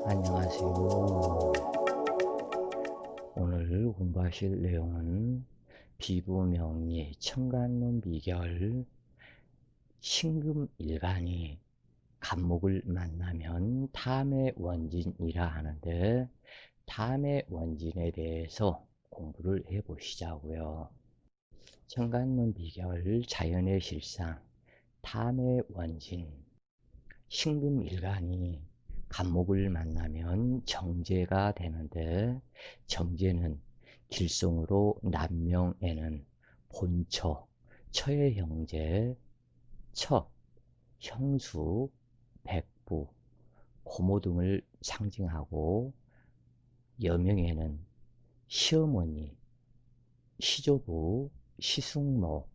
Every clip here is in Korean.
안녕하세요. 오늘 공부하실 내용은 비부명리 청간문 비결 신금일간이 간목을 만나면 탐의 원진이라 하는데, 탐의 원진에 대해서 공부를 해 보시자고요. 청간문 비결 자연의 실상 탐의 원진 신금일간이 간목을 만나면 정제가 되는데, 정제는 길성으로 남명에는 본처, 처의 형제, 처, 형수, 백부, 고모 등을 상징하고, 여명에는 시어머니, 시조부, 시숙모,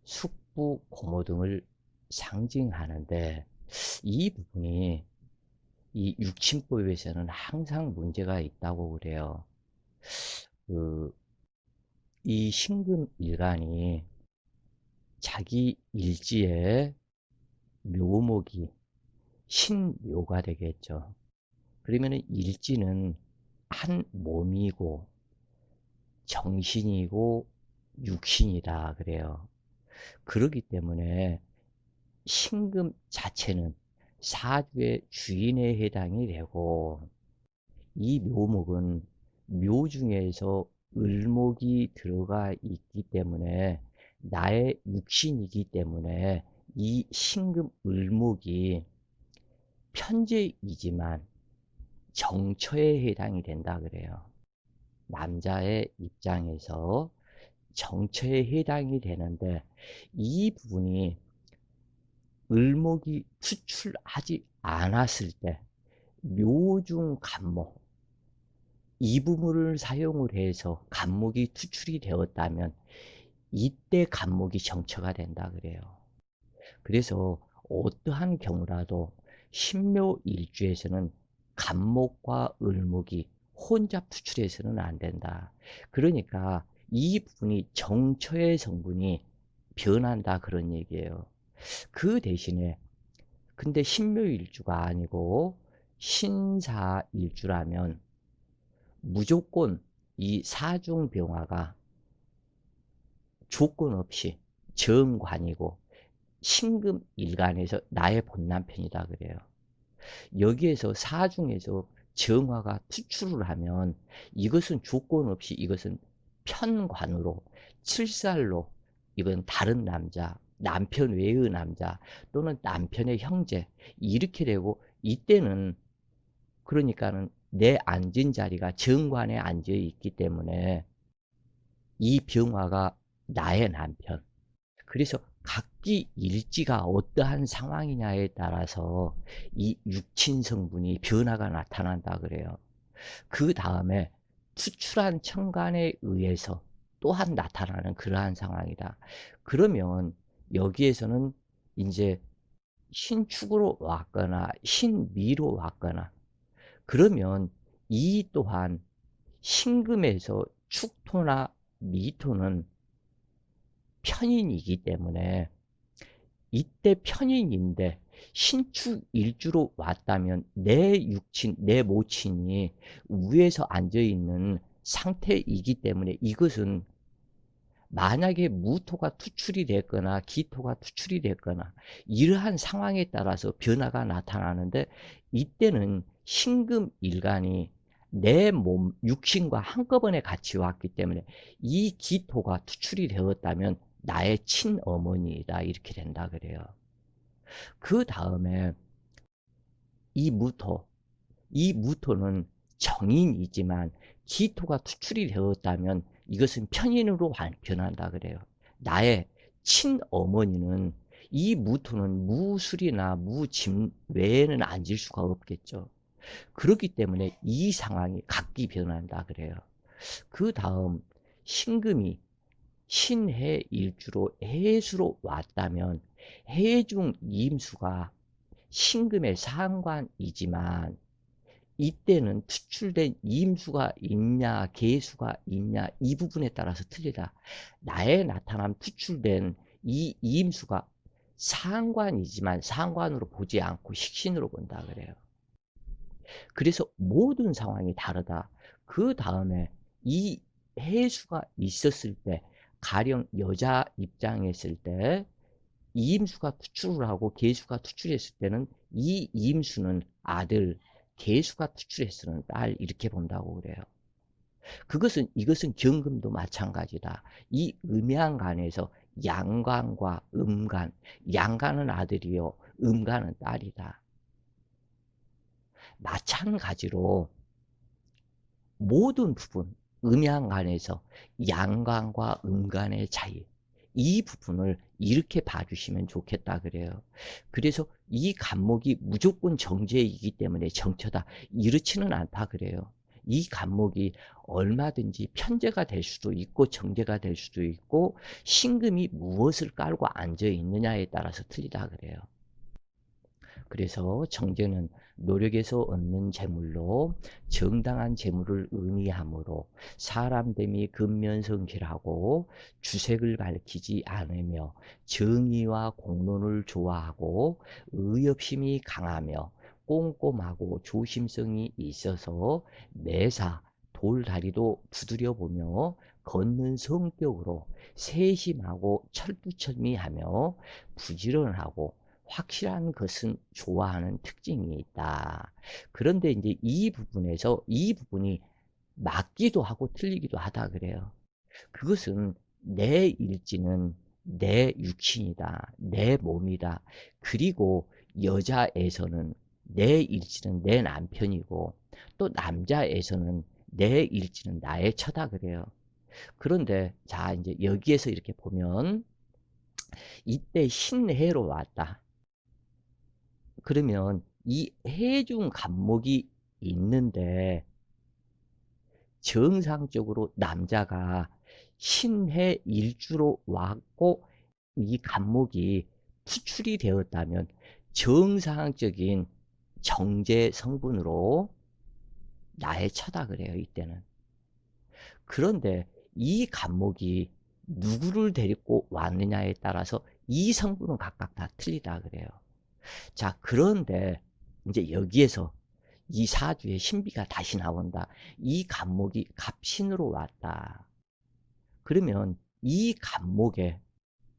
숙부, 고모 등을 상징하는데, 이 부분이 이 육친법에서는 항상 문제가 있다고 그래요. 그, 이 신금일간이 자기 일지에 묘목이 신묘가 되겠죠. 그러면 일지는 한 몸이고 정신이고 육신이다 그래요. 그렇기 때문에 신금 자체는 사주의 주인에 해당이 되고, 이 묘목은 묘 중에서 을목이 들어가 있기 때문에 나의 육신이기 때문에 이 신금 을목이 편재이지만 정처에 해당이 된다 그래요. 남자의 입장에서 정처에 해당이 되는데, 이 부분이 을목이 투출하지 않았을 때 묘중 간목, 이 부분을 사용을 해서 간목이 투출이 되었다면 이때 간목이 정처가 된다 그래요. 그래서 어떠한 경우라도 신묘일주에서는 간목과 을목이 혼자 투출해서는 안 된다. 그러니까 이 부분이 정처의 성분이 변한다 그런 얘기예요. 그 대신에 근데 신묘일주가 아니고 신사일주라면 무조건 이 사중병화가 조건 없이 정관이고 신금일간에서 나의 본남편이다 그래요. 여기에서 사중에서 정화가 투출을 하면 이것은 조건 없이 이것은 편관으로 칠살로, 이건 다른 남자, 남편 외의 남자 또는 남편의 형제 이렇게 되고, 이때는 그러니까는 내 앉은 자리가 정관에 앉아 있기 때문에 이 병화가 나의 남편. 그래서 각기 일지가 어떠한 상황이냐에 따라서 이 육친 성분이 변화가 나타난다 그래요. 그 다음에 투출한 천간에 의해서 또한 나타나는 그러한 상황이다. 그러면 여기에서는 이제 신축으로 왔거나 신미로 왔거나, 그러면 이 또한 신금에서 축토나 미토는 편인이기 때문에 이때 편인인데 신축 일주로 왔다면 내 육친, 내 모친이 위에서 앉아 있는 상태이기 때문에, 이것은 만약에 무토가 투출이 됐거나 기토가 투출이 됐거나 이러한 상황에 따라서 변화가 나타나는데, 이때는 신금일간이 내 몸 육신과 한꺼번에 같이 왔기 때문에 이 기토가 투출이 되었다면 나의 친어머니이다 이렇게 된다 그래요. 그 다음에 이 무토, 이 무토는 정인이지만 기토가 투출이 되었다면 이것은 편인으로 변한다 그래요. 나의 친어머니는, 이 무토는 무술이나 무짐 외에는 앉을 수가 없겠죠. 그렇기 때문에 이 상황이 각기 변한다 그래요. 그 다음 신금이 신해 일주로 해수로 왔다면 해중 임수가 신금의 상관이지만, 이때는 투출된 임수가 있냐 계수가 있냐 이 부분에 따라서 틀리다. 나에 나타남 투출된 이 임수가 상관이지만 상관으로 보지 않고 식신으로 본다 그래요. 그래서 모든 상황이 다르다. 그 다음에 이 해수가 있었을 때, 가령 여자 입장에 있을 때 이임수가 투출을 하고 계수가 투출했을 때는 이 이임수는 아들, 계수가 투출했으는 딸, 이렇게 본다고 그래요. 이것은 경금도 마찬가지다. 이 음양간에서 양간과 음간, 양간은 아들이요, 음간은 딸이다. 마찬가지로 모든 부분, 음양간에서 양간과 음간의 차이, 이 부분을 이렇게 봐주시면 좋겠다 그래요. 그래서 이 간목이 무조건 정제이기 때문에 정처다, 이렇지는 않다 그래요. 이 간목이 얼마든지 편제가 될 수도 있고 정제가 될 수도 있고, 신금이 무엇을 깔고 앉아 있느냐에 따라서 틀리다 그래요. 그래서 정제는 노력에서 얻는 재물로 정당한 재물을 의미하므로 사람됨이 근면성실하고 주색을 밝히지 않으며 정의와 공론을 좋아하고 의협심이 강하며 꼼꼼하고 조심성이 있어서 매사 돌다리도 두드려 보며 걷는 성격으로 세심하고 철두철미하며 부지런하고 확실한 것은 좋아하는 특징이 있다. 그런데 이제 이 부분이 맞기도 하고 틀리기도 하다 그래요. 그것은 내 일지는 내 육신이다, 내 몸이다. 그리고 여자에서는 내 일지는 내 남편이고, 또 남자에서는 내 일지는 나의 처다 그래요. 그런데 자, 이제 여기에서 이렇게 보면 이때 신해로 왔다. 그러면 이 해중 간목이 있는데 정상적으로 남자가 신해 일주로 왔고 이 간목이 투출이 되었다면 정상적인 정제 성분으로 나의 처다 그래요, 이때는. 그런데 이 간목이 누구를 데리고 왔느냐에 따라서 이 성분은 각각 다 틀리다 그래요. 자, 그런데 이제 여기에서 이 사주의 신비가 다시 나온다. 이 간목이 갑신으로 왔다. 그러면 이 간목에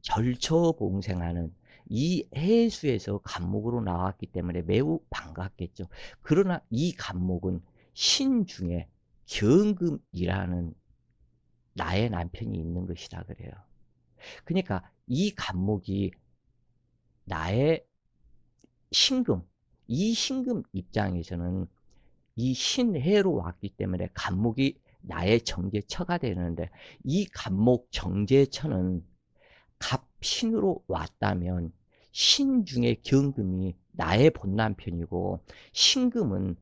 절처봉생하는 이 해수에서 간목으로 나왔기 때문에 매우 반갑겠죠. 그러나 이 간목은 신 중에 경금이라는 나의 남편이 있는 것이다 그래요. 그러니까 이 간목이 나의 신금, 이 신금 입장에서는 이 신해로 왔기 때문에 간목이 나의 정제처가 되는데, 이 간목 정제처는 갑신으로 왔다면 신 중에 경금이 나의 본남편이고 신금은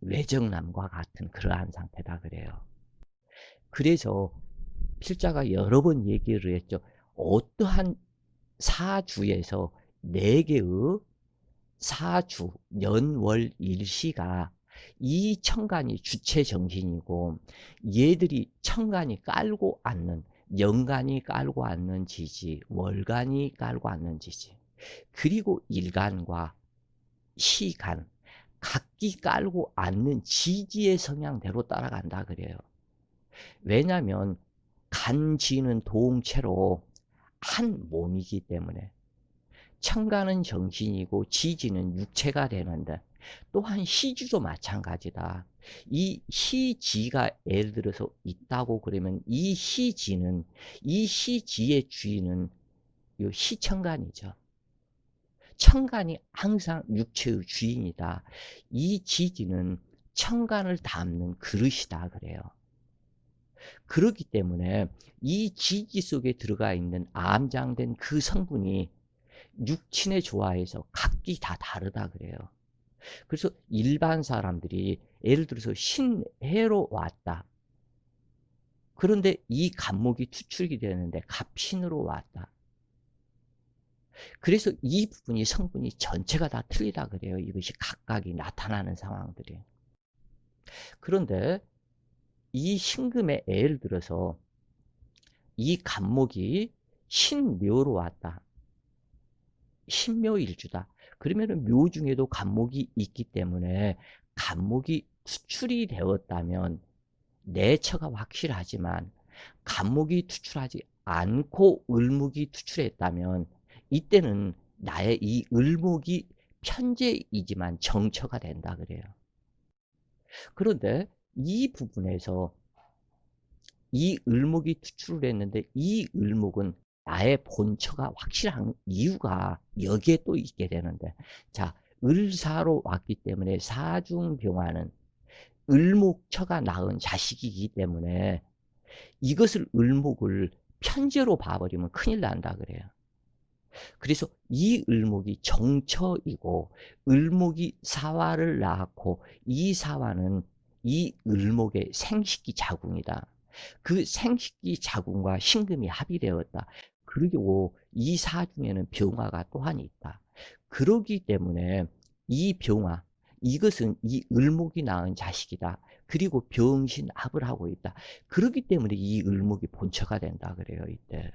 외정남과 같은 그러한 상태다 그래요. 그래서 필자가 여러 번 얘기를 했죠. 어떠한 사주에서 네 개의 사주, 연월, 일시가 이 천간이 주체 정신이고, 얘들이 천간이 깔고 앉는, 연간이 깔고 앉는 지지, 월간이 깔고 앉는 지지, 그리고 일간과 시간, 각기 깔고 앉는 지지의 성향대로 따라간다 그래요. 왜냐하면 간지는 동체로 한 몸이기 때문에 천간은 정신이고 지지는 육체가 되는데, 또한 시주도 마찬가지다. 이 시지가 예를 들어서 있다고 그러면 이 시지는, 이 시지의 주인은 요 시천간이죠. 천간이 항상 육체의 주인이다. 이 지지는 천간을 담는 그릇이다 그래요. 그렇기 때문에 이 지지 속에 들어가 있는 암장된 그 성분이 육친의 조화에서 각기 다 다르다 그래요. 그래서 일반 사람들이 예를 들어서 신해로 왔다. 그런데 이 간목이 투출이 되는데 갑신으로 왔다. 그래서 이 부분이 성분이 전체가 다 틀리다 그래요. 이것이 각각이 나타나는 상황들이. 그런데 이 신금의 예를 들어서 이 간목이 신묘로 왔다. 신묘일주다. 그러면은 묘 중에도 간목이 있기 때문에 간목이 투출이 되었다면 내 처가 확실하지만 간목이 투출하지 않고 을목이 투출했다면 이때는 나의 이 을목이 편재이지만 정처가 된다 그래요. 그런데 이 부분에서 이 을목이 투출을 했는데 이 을목은 나의 본처가 확실한 이유가 여기에 또 있게 되는데, 자, 을사로 왔기 때문에 사중병화는 을목처가 낳은 자식이기 때문에 이것을 을목을 편제로 봐버리면 큰일 난다 그래요. 그래서 이 을목이 정처이고 을목이 사화를 낳았고 이 사화는 이 을목의 생식기 자궁이다. 그 생식기 자궁과 신금이 합의되었다. 그리고 이 사중에는 병화가 또한 있다. 그러기 때문에 이 병화, 이것은 이 을목이 낳은 자식이다. 그리고 병신합을 하고 있다. 그렇기 때문에 이 을목이 본처가 된다 그래요, 이때.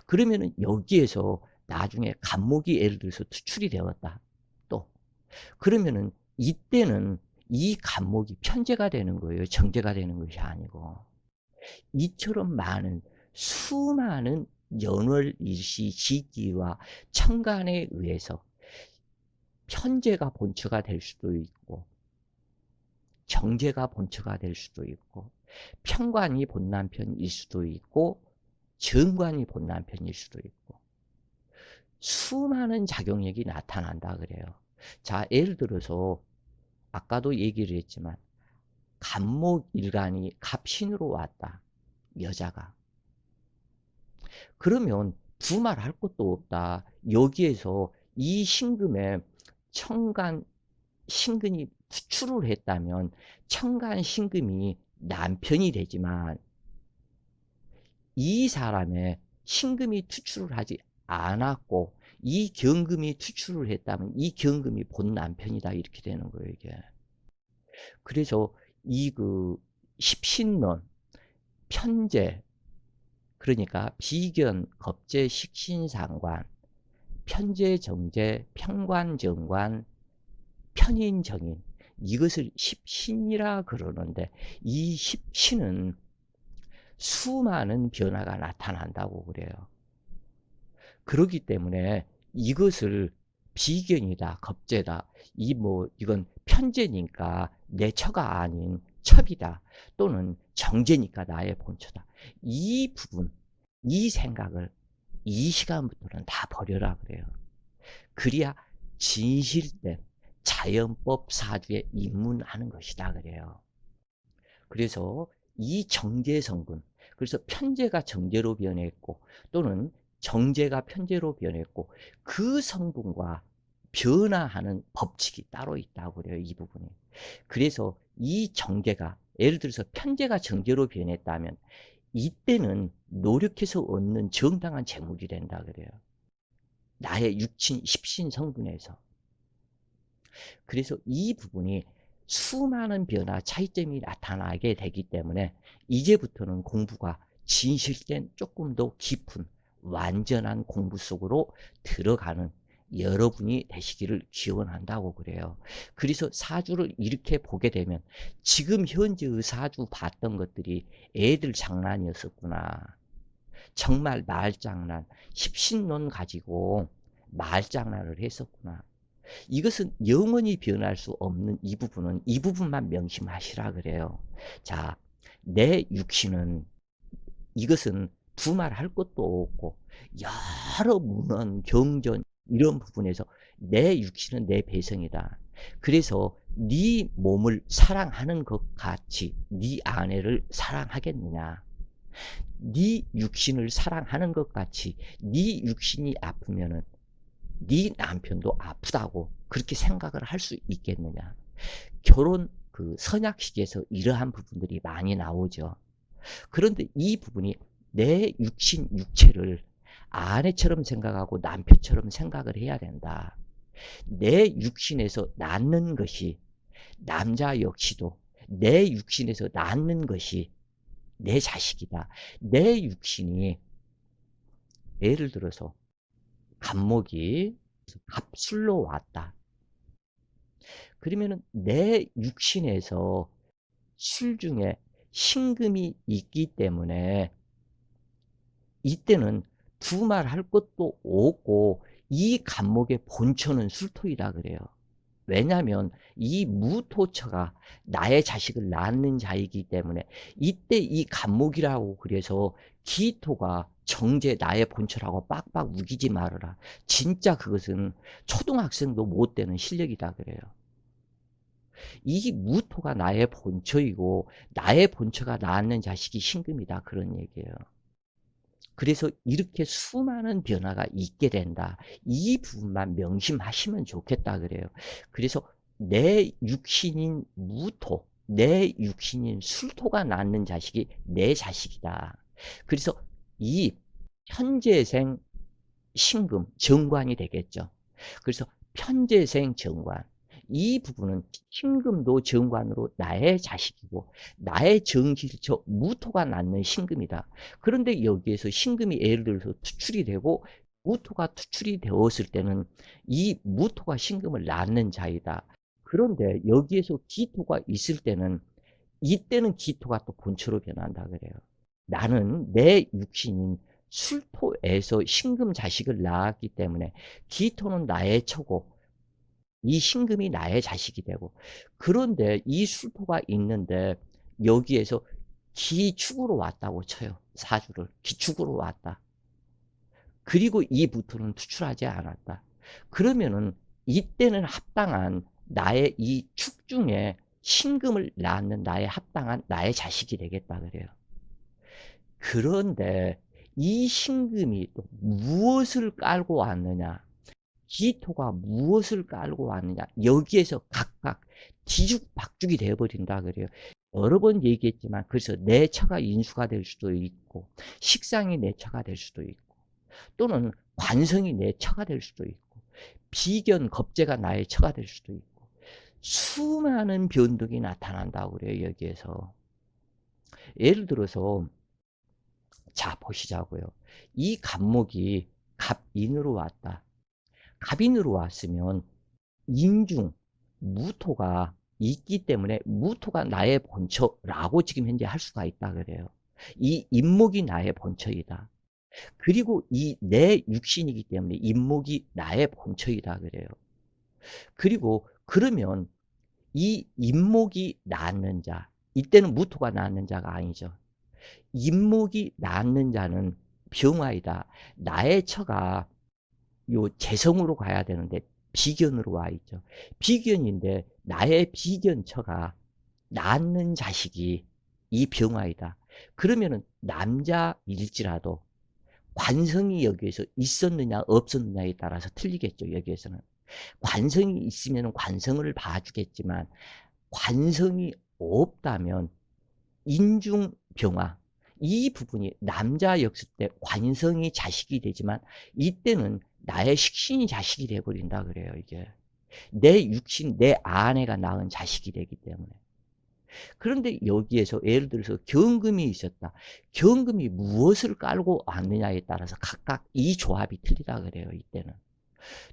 그러면은 여기에서 나중에 간목이 예를 들어서 투출이 되었다. 또 그러면은 이때는 이 간목이 편제가 되는 거예요. 정제가 되는 것이 아니고. 이처럼 많은 수많은 연월일시 지기와 천간에 의해서 편제가 본처가 될 수도 있고 정제가 본처가 될 수도 있고 편관이 본남편일 수도 있고 정관이 본남편일 수도 있고 수많은 작용력이 나타난다 그래요. 자, 예를 들어서 아까도 얘기를 했지만 간목일간이 갑신으로 왔다. 여자가. 그러면 두말할 것도 없다. 여기에서 이 신금에 천간 신금이 투출을 했다면 천간 신금이 남편이 되지만 이 사람의 신금이 투출을 하지 않았고 이 경금이 투출을 했다면 이 경금이 본 남편이다 이렇게 되는 거예요 이게. 그래서 이 그 십신론 편제 그러니까 비견 겁제 식신상관 편제 정제 편관 정관 편인 정인 이것을 십신이라 그러는데 이 십신은 수많은 변화가 나타난다고 그래요. 그렇기 때문에 이것을 비견이다, 겁제다, 이건 편제니까 내 처가 아닌 첩이다, 또는 정제니까 나의 본처다. 이 부분, 이 생각을 이 시간부터는 다 버려라 그래요. 그래야 진실된 자연법 사주에 입문하는 것이다 그래요. 그래서 이 정제 성분, 그래서 편제가 정제로 변했고 또는 정제가 편제로 변했고 그 성분과 변화하는 법칙이 따로 있다고 그래요. 이 부분이. 그래서 이 정제가 예를 들어서 편제가 정제로 변했다면 이때는 노력해서 얻는 정당한 재물이 된다 그래요. 나의 육신, 십신 성분에서. 그래서 이 부분이 수많은 변화, 차이점이 나타나게 되기 때문에 이제부터는 공부가 진실된 조금 더 깊은 완전한 공부 속으로 들어가는 여러분이 되시기를 기원한다고 그래요. 그래서 사주를 이렇게 보게 되면 지금 현재의 사주 봤던 것들이 애들 장난이었었구나. 정말 말장난, 십신론 가지고 말장난을 했었구나. 이것은 영원히 변할 수 없는 이 부분은 이 부분만 명심하시라 그래요. 자, 내 육신은 이것은 두말할 것도 없고 여러 문헌, 경전 이런 부분에서 내 육신은 내 배성이다. 그래서 네 몸을 사랑하는 것 같이 네 아내를 사랑하겠느냐. 네 육신을 사랑하는 것 같이 네 육신이 아프면은 네 남편도 아프다고 그렇게 생각을 할 수 있겠느냐. 결혼 그 선약식에서 이러한 부분들이 많이 나오죠. 그런데 이 부분이 내 육신 육체를 아내처럼 생각하고 남편처럼 생각을 해야 된다. 내 육신에서 낳는 것이 남자 역시도 내 육신에서 낳는 것이 내 자식이다. 내 육신이 예를 들어서 간목이 갑술로 왔다. 그러면은 내 육신에서 술중에 신금이 있기 때문에 이때는 두말할 것도 없고 이 간목의 본처는 술토이다 그래요. 왜냐하면 이 무토처가 나의 자식을 낳는 자이기 때문에 이때 이 간목이라고 그래서 기토가 정제 나의 본처라고 빡빡 우기지 말아라. 진짜 그것은 초등학생도 못 되는 실력이다 그래요. 이 무토가 나의 본처이고 나의 본처가 낳는 자식이 신금이다 그런 얘기예요. 그래서 이렇게 수많은 변화가 있게 된다. 이 부분만 명심하시면 좋겠다 그래요. 그래서 내 육신인 무토, 내 육신인 술토가 낳는 자식이 내 자식이다. 그래서 이 편재생 신금, 정관이 되겠죠. 그래서 편재생 정관, 이 부분은 신금도 정관으로 나의 자식이고 나의 정실처 무토가 낳는 신금이다. 그런데 여기에서 신금이 예를 들어서 투출이 되고 무토가 투출이 되었을 때는 이 무토가 신금을 낳는 자이다. 그런데 여기에서 기토가 있을 때는 이때는 기토가 또 본처로 변한다 그래요. 나는 내 육신인 술토에서 신금 자식을 낳았기 때문에 기토는 나의 처고 이 신금이 나의 자식이 되고, 그런데 이 술토가 있는데 여기에서 기축으로 왔다고 쳐요. 사주를 기축으로 왔다. 그리고 이 부토는 투출하지 않았다. 그러면은 이때는 합당한 나의 이 축 중에 신금을 낳는 나의 합당한 나의 자식이 되겠다 그래요. 그런데 이 신금이 또 무엇을 깔고 왔느냐, 기토가 무엇을 깔고 왔느냐, 여기에서 각각 뒤죽박죽이 되어버린다 그래요. 여러 번 얘기했지만, 그래서 내 처가 인수가 될 수도 있고 식상이 내 처가 될 수도 있고 또는 관성이 내 처가 될 수도 있고 비견 겁재가 나의 처가 될 수도 있고 수많은 변덕이 나타난다고 그래요. 여기에서 예를 들어서 자 보시자고요. 이 갑목이 갑인으로 왔다. 갑인으로 왔으면 인중 무토가 있기 때문에 무토가 나의 본처라고 지금 현재 할 수가 있다 그래요. 이 인목이 나의 본처이다. 그리고 이 내 육신이기 때문에 인목이 나의 본처이다 그래요. 그리고 그러면 이 인목이 낳는 자, 이때는 무토가 낳는 자가 아니죠. 인목이 낳는 자는 병화이다. 나의 처가 요 재성으로 가야 되는데 비견으로 와 있죠. 비견인데 나의 비견처가 낳는 자식이 이 병화이다. 그러면은 남자일지라도 관성이 여기에서 있었느냐 없었느냐에 따라서 틀리겠죠. 여기에서는 관성이 있으면 관성을 봐주겠지만 관성이 없다면 인중병화 이 부분이 남자였을 때 관성이 자식이 되지만 이때는 나의 식신이 자식이 돼버린다 그래요. 이게 내 육신 내 아내가 낳은 자식이 되기 때문에. 그런데 여기에서 예를 들어서 경금이 있었다. 경금이 무엇을 깔고 왔느냐에 따라서 각각 이 조합이 틀리다 그래요. 이때는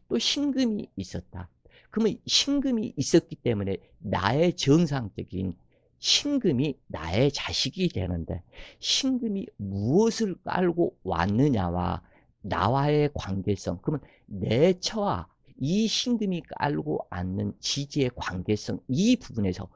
또 신금이 있었다. 그러면 신금이 있었기 때문에 나의 정상적인 신금이 나의 자식이 되는데 신금이 무엇을 깔고 왔느냐와 나와의 관계성, 그러면 내 처와 이 신금이 깔고 앉는 지지의 관계성, 이 부분에서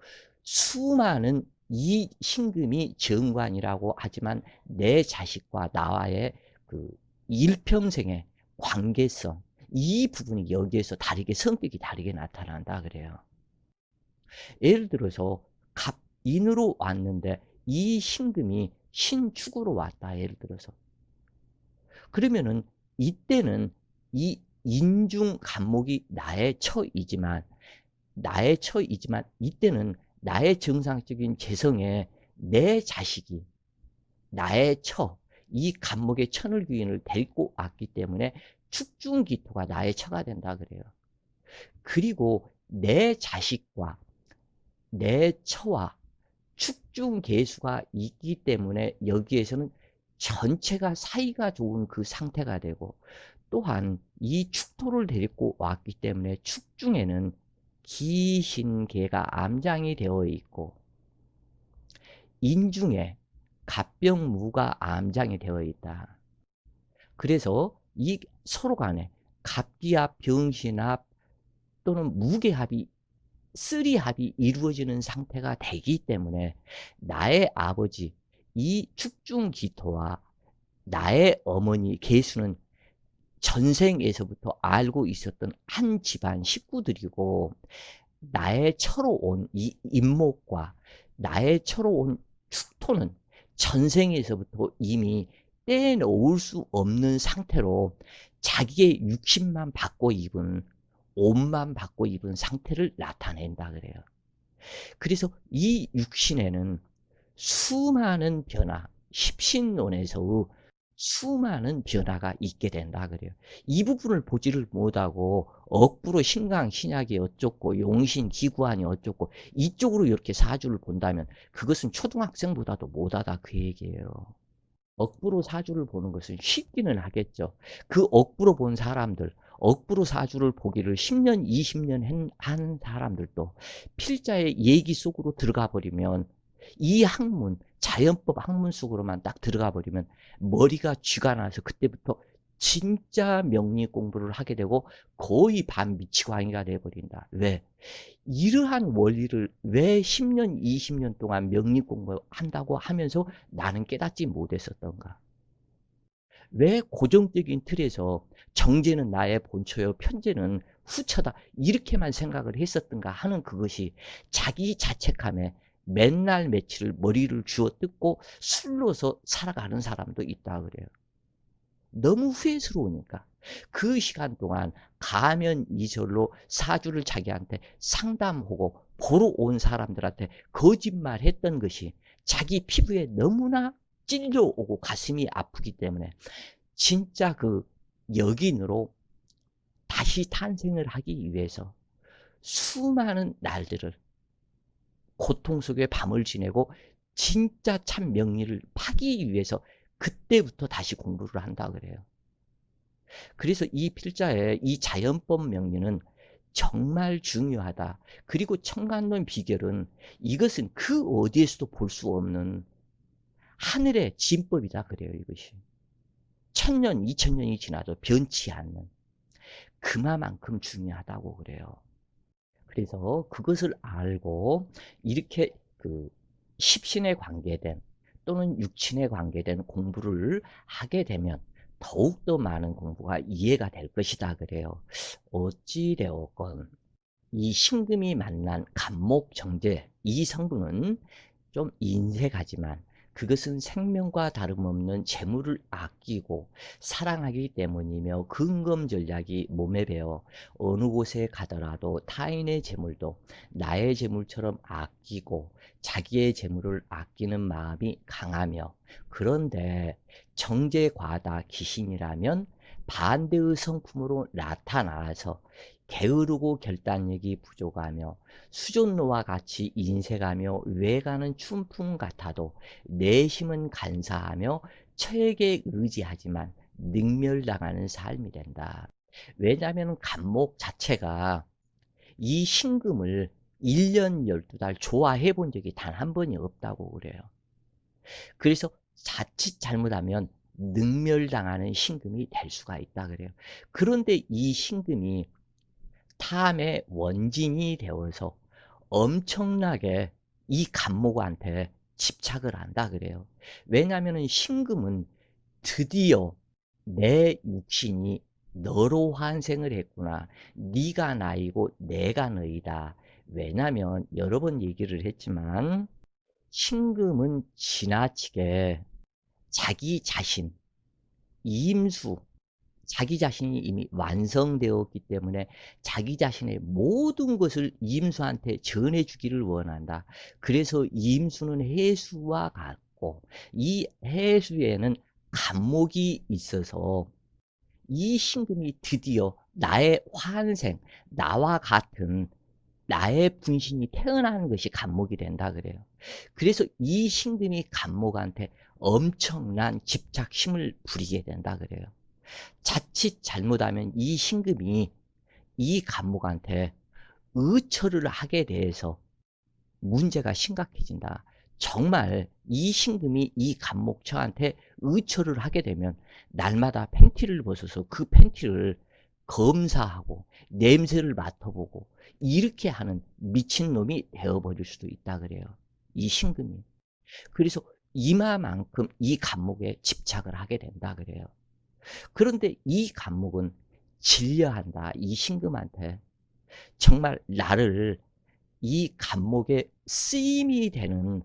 수많은 이 신금이 정관이라고 하지만 내 자식과 나와의 그 일평생의 관계성, 이 부분이 여기에서 다르게 성격이 다르게 나타난다 그래요. 예를 들어서 갑인으로 왔는데 이 신금이 신축으로 왔다 예를 들어서 그러면은 이때는 이 인중 간목이 나의 처이지만 이때는 나의 정상적인 재성에 내 자식이 나의 처, 이 간목의 천을귀인을 데리고 왔기 때문에 축중기토가 나의 처가 된다 그래요. 그리고 내 자식과 내 처와 축중계수가 있기 때문에 여기에서는 전체가 사이가 좋은 그 상태가 되고 또한 이 축토를 데리고 왔기 때문에 축중에는 기신계가 암장이 되어 있고 인중에 갑병무가 암장이 되어 있다. 그래서 이 서로 간에 갑기합, 병신합 또는 무게합이 쓰리합이 이루어지는 상태가 되기 때문에 나의 아버지 이 축중기토와 나의 어머니 계수는 전생에서부터 알고 있었던 한 집안 식구들이고 나의 처로 온 이 임목과 나의 처로 온 축토는 전생에서부터 이미 떼놓을 수 없는 상태로 자기의 육신만 받고 입은 옷만 받고 입은 상태를 나타낸다 그래요. 그래서 이 육신에는 수많은 변화, 십신론에서의 수많은 변화가 있게 된다 그래요. 이 부분을 보지를 못하고 억부로 신강, 신약이 어쩌고 용신, 기구안이 어쩌고 이쪽으로 이렇게 사주를 본다면 그것은 초등학생보다도 못하다 그 얘기예요. 억부로 사주를 보는 것은 쉽기는 하겠죠. 그 억부로 본 사람들, 억부로 사주를 보기를 10년, 20년 한 사람들도 필자의 얘기 속으로 들어가 버리면 이 학문, 자연법 학문 속으로만 딱 들어가 버리면 머리가 쥐가 나서 그때부터 진짜 명리 공부를 하게 되고 거의 반미치광이가 돼버린다. 왜? 이러한 원리를 왜 10년, 20년 동안 명리 공부한다고 하면서 나는 깨닫지 못했었던가? 왜 고정적인 틀에서 정제는 나의 본초요, 편제는 후처다 이렇게만 생각을 했었던가 하는 그것이 자기 자책함에 맨날 며칠을 머리를 쥐어 뜯고 술로서 살아가는 사람도 있다 그래요. 너무 후회스러우니까. 그 시간 동안 가면이절로 사주를 자기한테 상담하고 보러 온 사람들한테 거짓말했던 것이 자기 피부에 너무나 찔려오고 가슴이 아프기 때문에 진짜 그 여긴으로 다시 탄생을 하기 위해서 수많은 날들을 고통 속에 밤을 지내고 진짜 참 명리를 파기 위해서 그때부터 다시 공부를 한다 그래요. 그래서 이 필자의 이 자연법 명리는 정말 중요하다. 그리고 청간론 비결은 이것은 그 어디에서도 볼 수 없는 하늘의 진법이다 그래요. 이것이 1000년, 2000년이 지나도 변치 않는 그만큼 중요하다고 그래요. 그래서 그것을 알고 이렇게 그 십신에 관계된 또는 육신에 관계된 공부를 하게 되면 더욱더 많은 공부가 이해가 될 것이다 그래요. 어찌되었건 이 신금이 만난 간목정제 이 성분은 좀 인색하지만 그것은 생명과 다름없는 재물을 아끼고 사랑하기 때문이며 근검 전략이 몸에 배어 어느 곳에 가더라도 타인의 재물도 나의 재물처럼 아끼고 자기의 재물을 아끼는 마음이 강하며 그런데 정제과다 기신이라면 반대의 성품으로 나타나서 게으르고 결단력이 부족하며 수존노와 같이 인색하며 외가는 춘풍 같아도 내심은 간사하며 처에게 의지하지만 능멸당하는 삶이 된다. 왜냐하면 간목 자체가 이 신금을 1년 12달 좋아해 본 적이 단 한 번이 없다고 그래요. 그래서 자칫 잘못하면 능멸당하는 신금이 될 수가 있다 그래요. 그런데 이 신금이 탐의 원진이 되어서 엄청나게 이 간목한테 집착을 한다 그래요. 왜냐하면 신금은 드디어 내 육신이 너로 환생을 했구나. 네가 나이고 내가 너이다. 왜냐하면 여러 번 얘기를 했지만 신금은 지나치게 자기 자신, 임수, 자기 자신이 이미 완성되었기 때문에 자기 자신의 모든 것을 임수한테 전해주기를 원한다. 그래서 임수는 해수와 같고 이 해수에는 간목이 있어서 이 신금이 드디어 나의 환생, 나와 같은 나의 분신이 태어나는 것이 간목이 된다 그래요. 그래서 이 신금이 간목한테 엄청난 집착 힘을 부리게 된다 그래요. 자칫 잘못하면 이 신금이 이 간목한테 의처를 하게 돼서 문제가 심각해진다. 정말 이 신금이 이 간목처한테 의처를 하게 되면 날마다 팬티를 벗어서 그 팬티를 검사하고 냄새를 맡아보고 이렇게 하는 미친놈이 되어버릴 수도 있다 그래요. 이 신금이. 그래서 이마만큼 이 간목에 집착을 하게 된다 그래요. 그런데 이 간목은 진려한다. 이 신금한테. 정말 나를 이 간목에 쓰임이 되는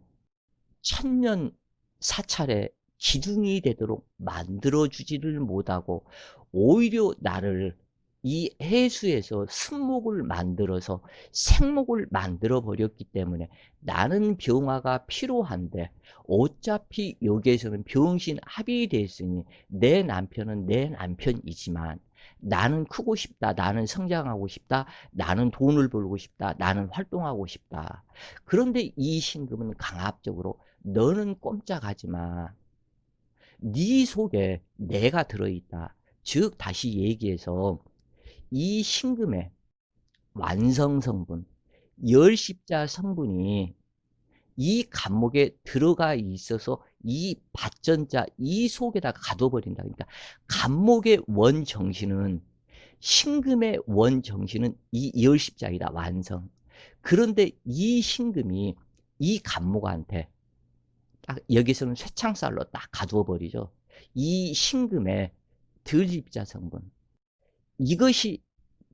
천년 사찰의 기둥이 되도록 만들어주지를 못하고 오히려 나를 이 해수에서 승목을 만들어서 생목을 만들어 버렸기 때문에 나는 병화가 필요한데 어차피 여기에서는 병신 합이 됐으니 내 남편은 내 남편이지만 나는 크고 싶다, 나는 성장하고 싶다, 나는 돈을 벌고 싶다, 나는 활동하고 싶다. 그런데 이 신금은 강압적으로 너는 꼼짝하지 마. 네 속에 내가 들어있다. 즉 다시 얘기해서 이 신금의 완성 성분, 열십자 성분이 이 간목에 들어가 있어서 이 받전자 이 속에다 가둬버린다. 그러니까 간목의 원 정신은 신금의 원 정신은 이 열십자이다. 완성. 그런데 이 신금이 이 간목한테 딱 여기서는 쇠창살로 딱 가두어 버리죠. 이 신금의 들입자 성분 이것이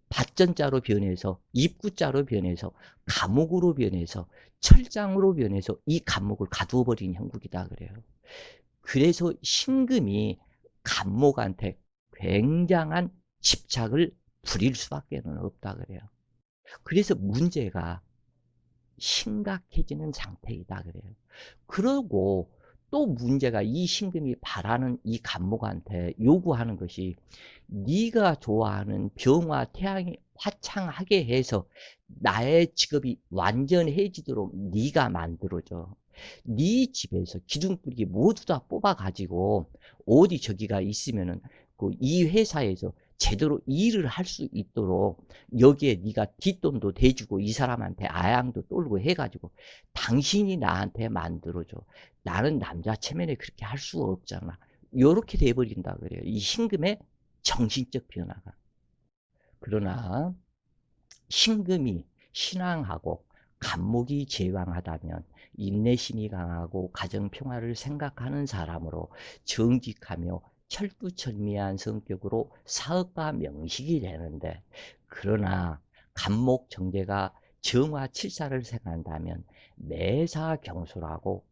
받전자로 변해서 입구자로 변해서 감옥으로 변해서 철장으로 변해서 이 감옥을 가두어 버린 형국이다 그래요. 그래서 신금이 간목한테 굉장한 집착을 부릴 수밖에 없다 그래요. 그래서 문제가 심각해지는 상태이다 그래요. 그러고 또 문제가 이 신금이 바라는 이 간목한테 요구하는 것이 네가 좋아하는 병화 태양이 화창하게 해서 나의 직업이 완전해지도록 네가 만들어줘. 네 집에서 기둥뿌리 모두 다 뽑아 가지고 어디 저기가 있으면은 그 이 회사에서 제대로 일을 할 수 있도록 여기에 네가 뒷돈도 대주고 이 사람한테 아양도 떨고 해가지고 당신이 나한테 만들어줘. 나는 남자 체면에 그렇게 할 수가 없잖아. 요렇게 돼버린다 그래요. 이 신금의 정신적 변화가. 그러나 신금이 신앙하고 간목이 제왕하다면 인내심이 강하고 가정평화를 생각하는 사람으로 정직하며 철두철미한 성격으로 사업가 명식이 되는데 그러나 간목 정제가 정화칠사를 생각한다면 매사경솔하고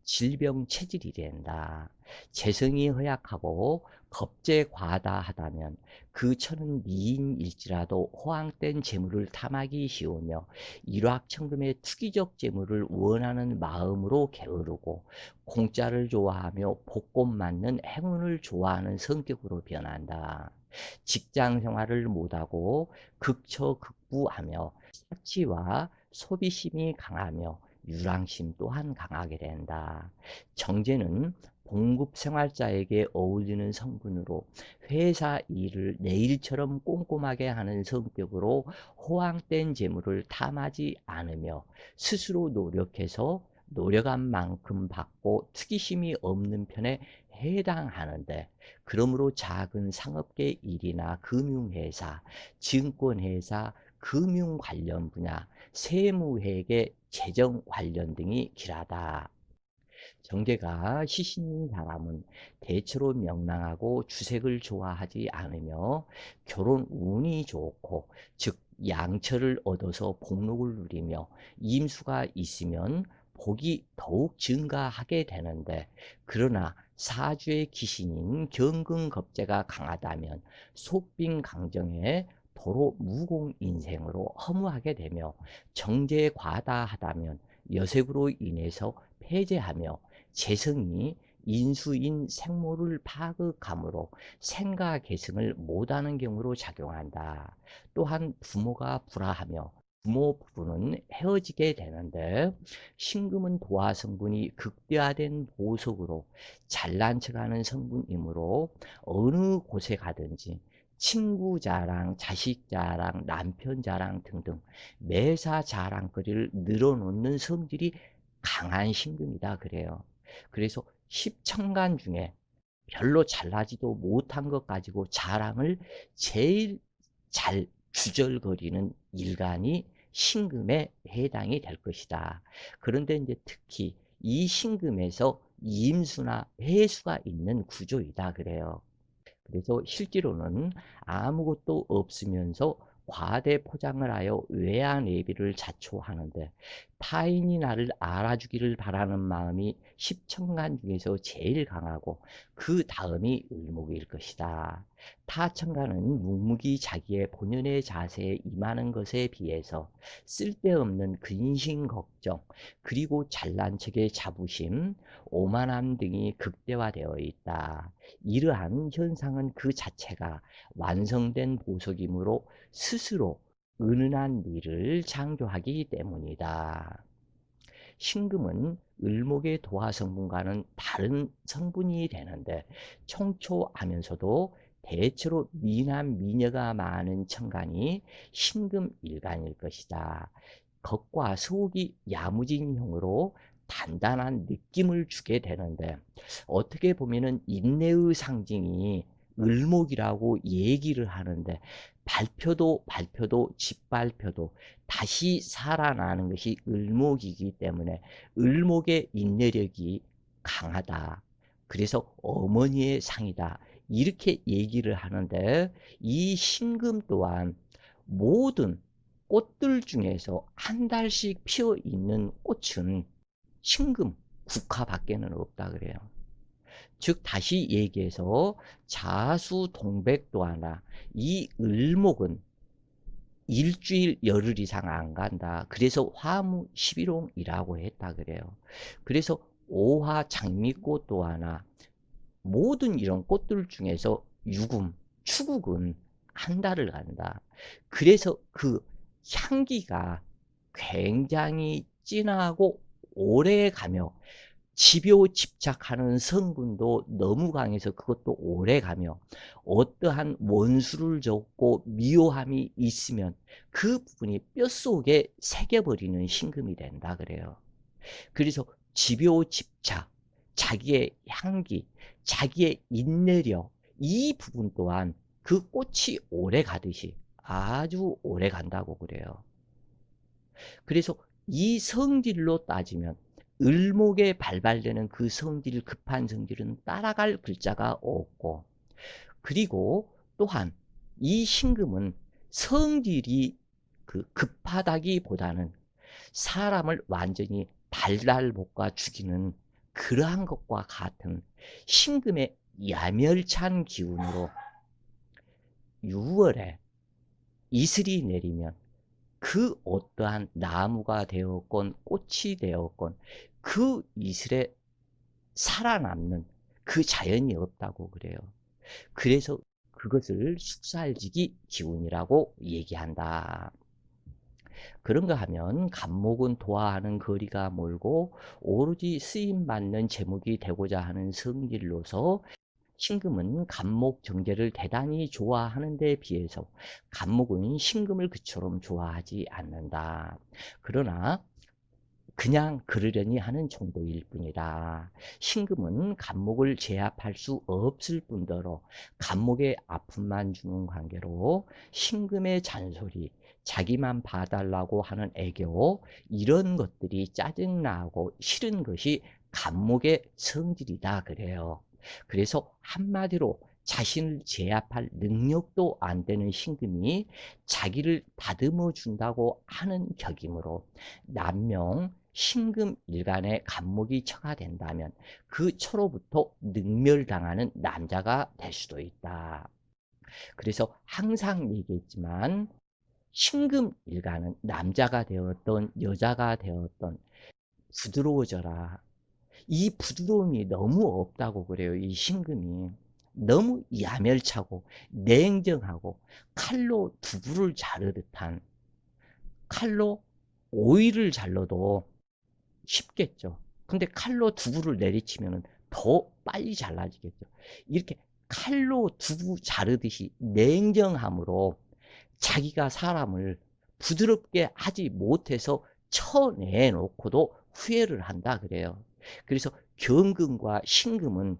질병 체질이 된다. 재성이 허약하고 겁제 과다하다면 그 처는 미인일지라도 호황된 재물을 탐하기 쉬우며 일확천금의 투기적 재물을 원하는 마음으로 게으르고 공짜를 좋아하며 복권 맞는 행운을 좋아하는 성격으로 변한다. 직장 생활을 못하고 극처극부하며 사치와 소비심이 강하며 유랑심 또한 강하게 된다. 정제는 봉급생활자에게 어울리는 성분으로 회사 일을 내일처럼 꼼꼼하게 하는 성격으로 호황된 재물을 탐하지 않으며 스스로 노력해서 노력한 만큼 받고 투기심이 없는 편에 해당하는데 그러므로 작은 상업계 일이나 금융회사, 증권회사, 금융 관련 분야, 세무회계, 재정 관련 등이 길하다. 정제가 시신인 사람은 대체로 명랑하고 주색을 좋아하지 않으며 결혼 운이 좋고 즉 양처를 얻어서 복록을 누리며 임수가 있으면 복이 더욱 증가하게 되는데 그러나 사주의 기신인 경금겁제가 강하다면 속빈 강정에 도로 무공 인생으로 허무하게 되며 정제에 과다하다면 여색으로 인해서 폐재하며 재성이 인수인 생모를 파극함으로 생가 계승을 못하는 경우로 작용한다. 또한 부모가 불화하며 부모 부부는 헤어지게 되는데 신금은 도화 성분이 극대화된 보석으로 잘난 척하는 성분이므로 어느 곳에 가든지 친구 자랑, 자식 자랑, 남편 자랑 등등 매사 자랑거리를 늘어놓는 성질이 강한 신금이다 그래요. 그래서 십천간 중에 별로 잘나지도 못한 것 가지고 자랑을 제일 잘 주절거리는 일간이 신금에 해당이 될 것이다. 그런데 이제 특히 이 신금에서 임수나 해수가 있는 구조이다 그래요. 그래서 실제로는 아무것도 없으면서 과대 포장을 하여 외양내비를 자초하는데 타인이 나를 알아주기를 바라는 마음이 십천간 중에서 제일 강하고 그 다음이 을목일 것이다. 타천간은 묵묵히 자기의 본연의 자세에 임하는 것에 비해서 쓸데없는 근심 걱정 그리고 잘난 척의 자부심, 오만함 등이 극대화되어 있다. 이러한 현상은 그 자체가 완성된 보석이므로 스스로 은은한 미를 창조하기 때문이다. 신금은 을목의 도화 성분과는 다른 성분이 되는데 청초하면서도 대체로 미남 미녀가 많은 천간이 신금일간일 것이다. 겉과 속이 야무진형으로 단단한 느낌을 주게 되는데 어떻게 보면은 인내의 상징이 을목이라고 얘기를 하는데 발표도 짓발표도 다시 살아나는 것이 을목이기 때문에 을목의 인내력이 강하다. 그래서 어머니의 상이다. 이렇게 얘기를 하는데 이 신금 또한 모든 꽃들 중에서 한 달씩 피어 있는 꽃은 신금 국화밖에는 없다 그래요. 즉 다시 얘기해서 자수동백도 하나 이 을목은 일주일 열흘 이상 안 간다. 그래서 화무 11홍이라고 했다 그래요. 그래서 오화 장미꽃도 하나 모든 이런 꽃들 중에서 유금, 추국은 한 달을 간다. 그래서 그 향기가 굉장히 진하고 오래 가며 집요 집착하는 성분도 너무 강해서 그것도 오래 가며 어떠한 원수를 줬고 미워함이 있으면 그 부분이 뼛속에 새겨버리는 신금이 된다 그래요. 그래서 집요 집착, 자기의 향기, 자기의 인내력 이 부분 또한 그 꽃이 오래 가듯이 아주 오래 간다고 그래요. 그래서 이 성질로 따지면 을목에 발발되는 그 성질, 급한 성질은 따라갈 글자가 없고 그리고 또한 이 신금은 성질이 그 급하다기보다는 사람을 완전히 달달 볶아 죽이는 그러한 것과 같은 신금의 야멸찬 기운으로 6월에 이슬이 내리면 그 어떠한 나무가 되었건 꽃이 되었건 그 이슬에 살아남는 그 자연이 없다고 그래요. 그래서 그것을 숙살지기 기운이라고 얘기한다. 그런가 하면 간목은 도화하는 거리가 멀고 오로지 쓰임받는 제목이 되고자 하는 성질로서 신금은 간목 정제를 대단히 좋아하는 데 비해서 간목은 신금을 그처럼 좋아하지 않는다. 그러나 그냥 그러려니 하는 정도일 뿐이다. 신금은 간목을 제압할 수 없을 뿐더러 간목의 아픔만 주는 관계로 신금의 잔소리, 자기만 봐달라고 하는 애교 이런 것들이 짜증나고 싫은 것이 간목의 성질이다 그래요. 그래서 한마디로 자신을 제압할 능력도 안 되는 신금이 자기를 다듬어 준다고 하는 격이므로 남명 신금 일간에 간목이 처가 된다면 그 처로부터 능멸당하는 남자가 될 수도 있다. 그래서 항상 얘기했지만 신금 일간은 남자가 되었던 여자가 되었던 부드러워져라. 이 부드러움이 너무 없다고 그래요. 이 신금이. 너무 야멸차고 냉정하고 칼로 두부를 자르듯한 칼로 오이를 잘라도 쉽겠죠. 근데 칼로 두부를 내리치면 더 빨리 잘라지겠죠. 이렇게 칼로 두부 자르듯이 냉정함으로 자기가 사람을 부드럽게 하지 못해서 쳐내 놓고도 후회를 한다 그래요. 그래서 경금과 신금은,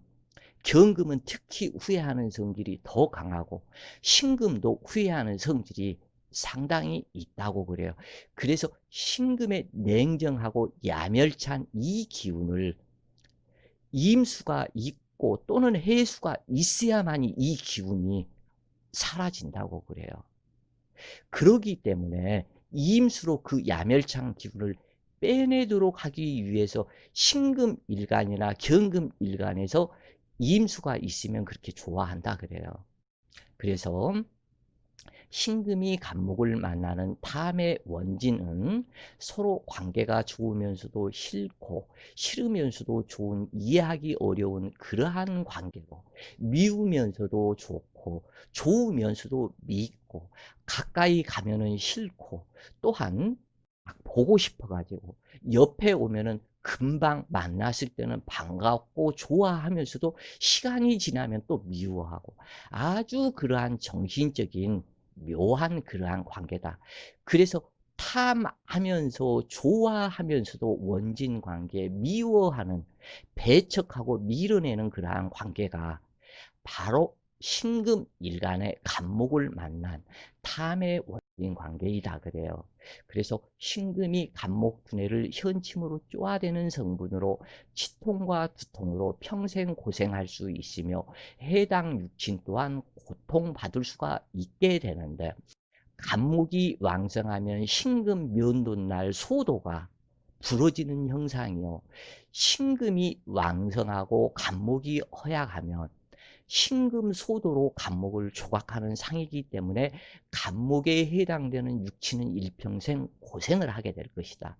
경금은 특히 후회하는 성질이 더 강하고 신금도 후회하는 성질이 상당히 있다고 그래요. 그래서 신금의 냉정하고 야멸찬 이 기운을 임수가 있고 또는 해수가 있어야만이 이 기운이 사라진다고 그래요. 그러기 때문에 임수로 그 야멸창 기운을 빼내도록 하기 위해서 신금일간이나 경금일간에서 임수가 있으면 그렇게 좋아한다 그래요. 그래서 신금이 간목을 만나는 탐의 원진은 서로 관계가 좋으면서도 싫고 싫으면서도 좋은, 이해하기 어려운 그러한 관계로, 미우면서도 좋고 좋으면서도 밉고 가까이 가면은 싫고 또한 막 보고 싶어 가지고 옆에 오면은 금방 만났을 때는 반갑고 좋아하면서도 시간이 지나면 또 미워하고, 아주 그러한 정신적인 묘한 그러한 관계다. 그래서 탐하면서 좋아하면서도 원진 관계, 미워하는, 배척하고 밀어내는 그러한 관계가 바로 신금일간의 간목을 만난 탐의 원인 관계이다 그래요. 그래서 신금이 간목 두뇌를 현침으로 쪼아대는 성분으로 치통과 두통으로 평생 고생할 수 있으며 해당 육친 또한 고통받을 수가 있게 되는데, 간목이 왕성하면 신금 면도날 소도가 부러지는 형상이요, 신금이 왕성하고 간목이 허약하면 신금소도로 간목을 조각하는 상이기 때문에 간목에 해당되는 육친은 일평생 고생을 하게 될 것이다.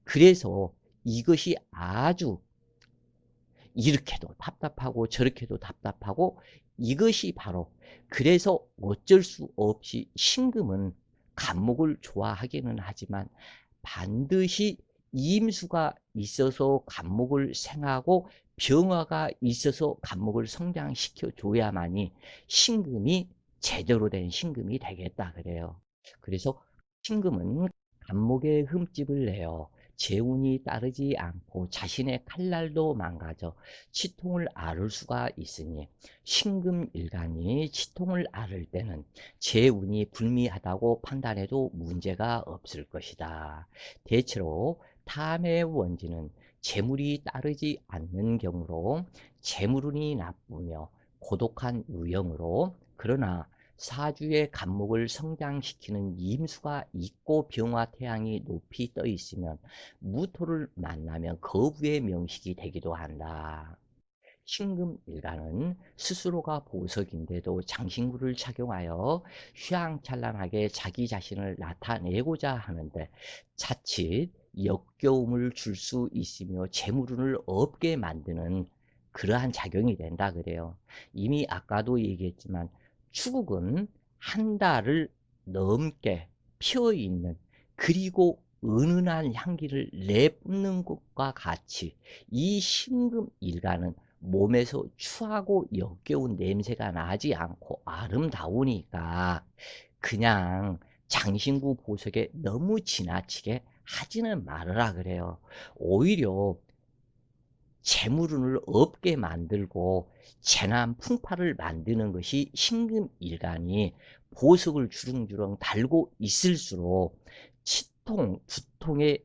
그래서 이것이 아주 이렇게도 답답하고 저렇게도 답답하고, 이것이 바로, 그래서 어쩔 수 없이 신금은 간목을 좋아하기는 하지만 반드시 임수가 있어서 간목을 생하고 병화가 있어서 간목을 성장시켜 줘야만이 신금이 제대로 된 신금이 되겠다 그래요. 그래서 신금은 간목에 흠집을 내어 재운이 따르지 않고 자신의 칼날도 망가져 치통을 앓을 수가 있으니, 신금일간이 치통을 앓을 때는 재운이 불미하다고 판단해도 문제가 없을 것이다. 대체로 탐의 원진은 재물이 따르지 않는 경우로 재물운이 나쁘며 고독한 유형으로, 그러나 사주의 간목을 성장시키는 임수가 있고 병화 태양이 높이 떠 있으면 무토를 만나면 거부의 명식이 되기도 한다. 신금일간은 스스로가 보석인데도 장신구를 착용하여 휘황찬란하게 자기 자신을 나타내고자 하는데 자칫 역겨움을 줄 수 있으며 재물운을 없게 만드는 그러한 작용이 된다 그래요. 이미 아까도 얘기했지만 축국은 한 달을 넘게 피어 있는, 그리고 은은한 향기를 내뿜는 것과 같이 이 신금일간은 몸에서 추하고 역겨운 냄새가 나지 않고 아름다우니까 그냥 장신구 보석에 너무 지나치게 하지는 말으라 그래요. 오히려 재물운을 없게 만들고 재난 풍파를 만드는 것이 신금일간이 보석을 주렁주렁 달고 있을수록 치통, 두통에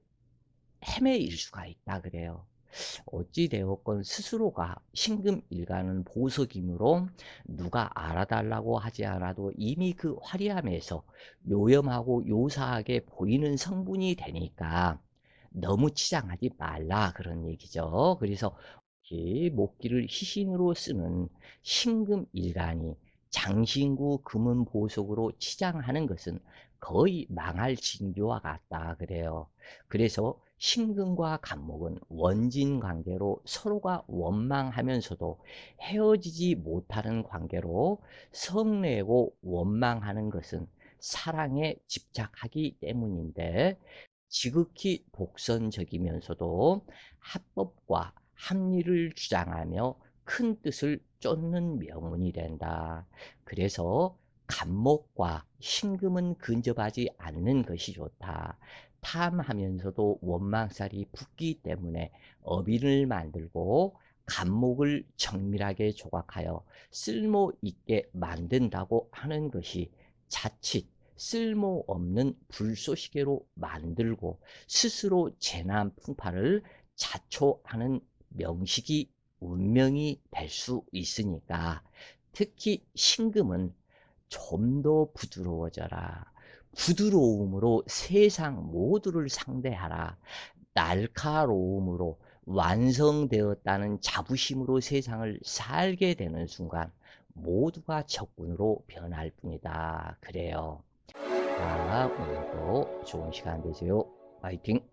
헤매일 수가 있다 그래요. 어찌 되었건 스스로가 신금일간은 보석이므로 누가 알아달라고 하지 않아도 이미 그 화려함에서 요염하고 요사하게 보이는 성분이 되니까 너무 치장하지 말라 그런 얘기죠. 그래서 목기를 희신으로 쓰는 신금일간이 장신구 금은 보석으로 치장하는 것은 거의 망할 징조와 같다 그래요. 그래서 신금과 간목은 원진 관계로 서로가 원망하면서도 헤어지지 못하는 관계로 성내고 원망하는 것은 사랑에 집착하기 때문인데, 지극히 독선적이면서도 합법과 합리를 주장하며 큰 뜻을 쫓는 명운이 된다. 그래서 간목과 신금은 근접하지 않는 것이 좋다. 탐하면서도 원망살이 붙기 때문에 어빈을 만들고 간목을 정밀하게 조각하여 쓸모 있게 만든다고 하는 것이 자칫 쓸모없는 불쏘시개로 만들고 스스로 재난 풍파를 자초하는 명식이 운명이 될 수 있으니까 특히 신금은 좀 더 부드러워져라. 부드러움으로 세상 모두를 상대하라. 날카로움으로 완성되었다는 자부심으로 세상을 살게 되는 순간 모두가 적군으로 변할 뿐이다. 그래요. 자, 오늘도 좋은 시간 되세요. 파이팅!